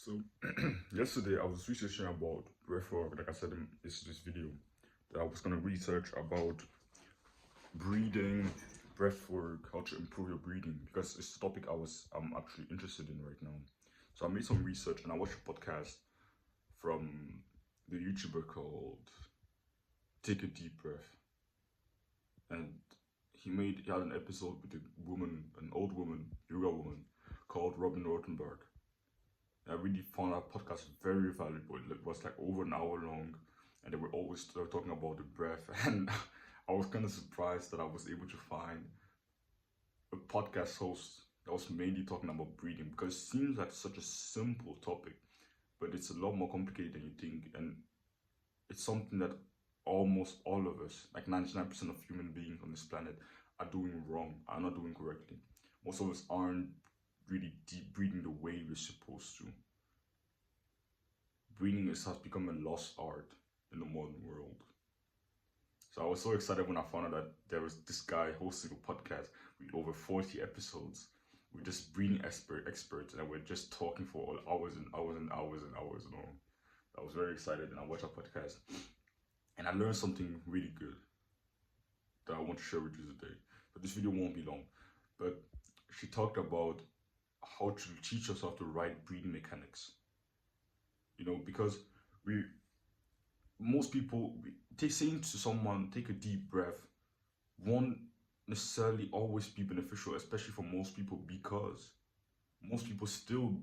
So yesterday I was researching about breathwork, like I said in this video, that I was gonna research about breathing, breathwork, how to improve your breathing, because it's a topic I'm actually interested in right now. So I made some research and I watched a podcast from the YouTuber called Take a Deep Breath. And he had an episode with a woman, an old woman, yoga woman, called Robin Rothenberg. I really found that podcast very valuable. It was like over an hour long, and they were always talking about the breath. And I was kind of surprised that I was able to find a podcast host that was mainly talking about breathing, because it seems like such a simple topic, but it's a lot more complicated than you think. And it's something that almost all of us, like 99% of human beings on this planet, are doing wrong, are not doing correctly. Most of us aren't really deep breathing the way we're supposed to. Breathing has become a lost art in the modern world. So I was so excited when I found out that there was this guy hosting a podcast with over 40 episodes with just breathing experts, and we're just talking for hours and hours and hours and hours and all. I was very excited, and I watched our podcast, and I learned something really good that I want to share with you today. But this video won't be long. But she talked about how to teach yourself the right breathing mechanics. Because most people, saying to someone, take a deep breath, won't necessarily always be beneficial, especially for most people, because most people still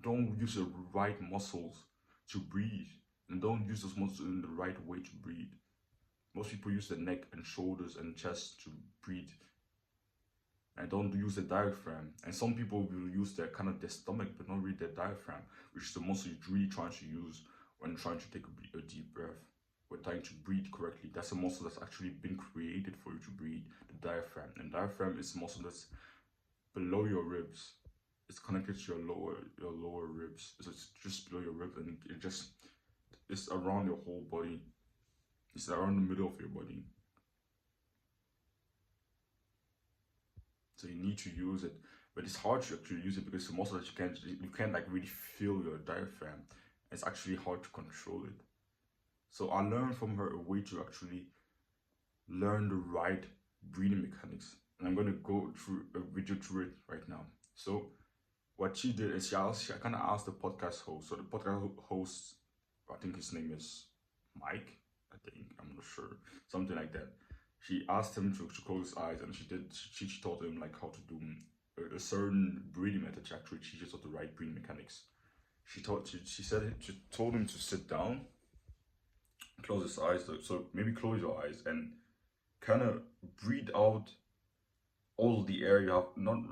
don't use the right muscles to breathe, and don't use those muscles in the right way to breathe. Most people use the neck and shoulders and chest to breathe, and don't use the diaphragm. And some people will use their stomach, but not really their diaphragm, which is the muscle you're really trying to use when trying to take a deep breath. When trying to breathe correctly, that's a muscle that's actually been created for you to breathe, the diaphragm. And diaphragm is a muscle that's below your ribs. It's connected to your lower ribs. So it's just below your ribs, and it's around your whole body. It's around the middle of your body. So you need to use it, but it's hard to actually use it because it's a muscle that you can't like really feel your diaphragm. It's actually hard to control it. So I learned from her a way to actually learn the right breathing mechanics, and I'm going to go through a video through it right now. So what she did is she kind of asked the podcast host. So the podcast host, I think his name is Mike. I'm not sure, something like that. She asked him to close his eyes, and she taught him like how to do a certain breathing method to actually teach us the right breathing mechanics. She told him to sit down, close his eyes. So maybe close your eyes and kind of breathe out all the air you have, not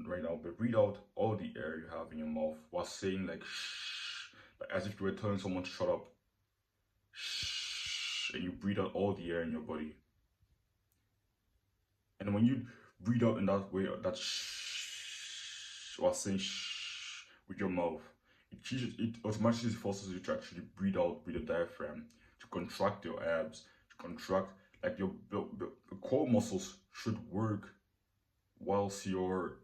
right now, but breathe out all the air you have in your mouth while saying like shh, like as if you were telling someone to shut up. Shh, and you breathe out all the air in your body. And when you breathe out in that way, that shh, while saying shh with your mouth, it automatically forces you to actually breathe out with the diaphragm, to contract your abs, to contract, like the core muscles should work whilst you're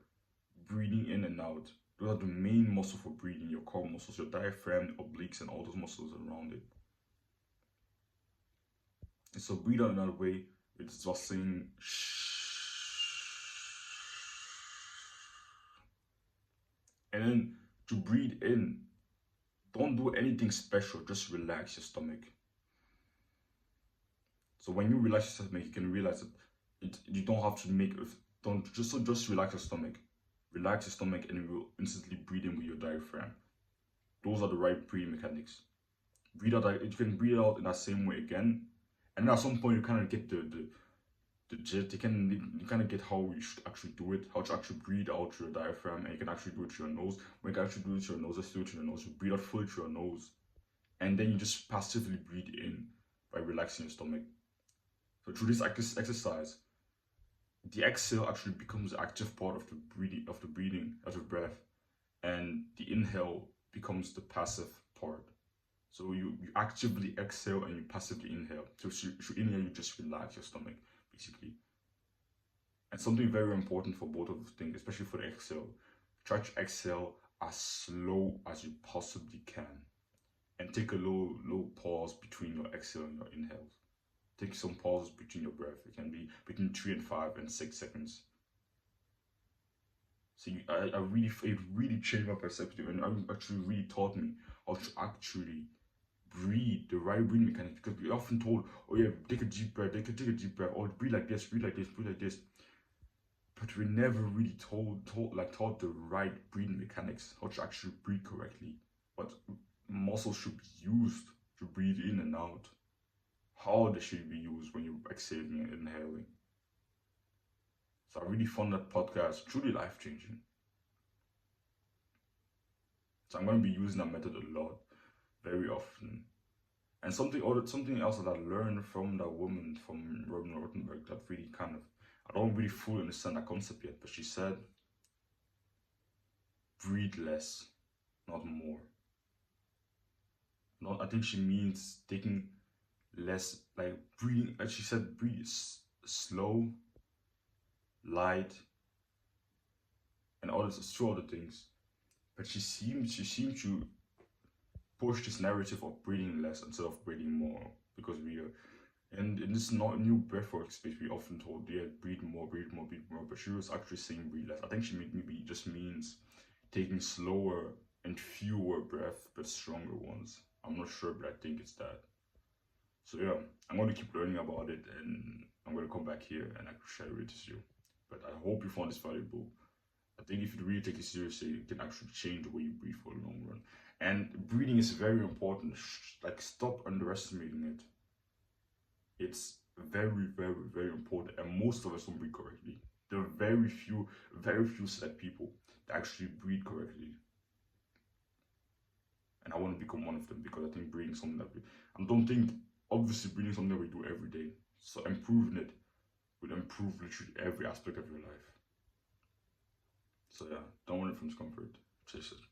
breathing in and out. Those are the main muscle for breathing, your core muscles, your diaphragm, obliques, and all those muscles around it. And so breathe out in that way, it's just saying shh. And then to breathe in, don't do anything special, just relax your stomach. So when you relax your stomach, you can realize that you don't have to just relax your stomach. Relax your stomach, and you will instantly breathe in with your diaphragm. Those are the right breathing mechanics. Breathe out, you can breathe out in that same way again, and then at some point you kind of get the jet. You kind of get how you should actually do it, how to actually breathe out through your diaphragm, and you can actually do it through your nose. When you can actually do it through your nose, just do it through your nose. You breathe out fully through your nose, and then you just passively breathe in by relaxing your stomach. So through this exercise, the exhale actually becomes the active part of the breathing, of the breath, and the inhale becomes the passive part. So you actively exhale and you passively inhale. So you inhale, you just relax your stomach, basically. And something very important for both of those things, especially for the exhale, try to exhale as slow as you possibly can, and take a low pause between your exhale and your inhales. Take some pauses between your breath. It can be between 3 and 5 and 6 seconds. So it really changed my perspective, and actually really taught me how to actually breathe, the right breathing mechanics. Because we often told, oh yeah, take a deep breath, take a deep breath, or breathe like this, breathe like this, breathe like this. But we never really taught the right breathing mechanics, how to actually breathe correctly. What muscles should be used to breathe in and out. How they should be used when you're exhaling and inhaling. So I really found that podcast truly life-changing. So I'm going to be using that method a lot, very often. And something else that I learned from that woman, from Robin Rothenberg, that really I don't really fully understand that concept yet, but she said, breathe less, not more. I think she means taking less, like breathing, as she said, breathe slow, light, and all this, two other things. But she seemed to push this narrative of breathing less instead of breathing more, because we are, and in this not new breathwork space, we often told, yeah, breathe more, breathe more, breathe more. But she was actually saying breathe less. I think she maybe just means taking slower and fewer breaths, but stronger ones. I'm not sure, but I think it's that. So yeah, I'm going to keep learning about it, and I'm going to come back here and I can share it with you. But I hope you found this valuable. I think if you really take it seriously, it can actually change the way you breathe for the long run. And breathing is very important. Like, stop underestimating it. It's very, very, very important. And most of us don't breathe correctly. There are very few select people that actually breathe correctly. And I want to become one of them, because I think breathing is something that I don't think, obviously breathing is something that we do every day. So improving it will improve literally every aspect of your life. So yeah, don't want it from discomfort. Chase it.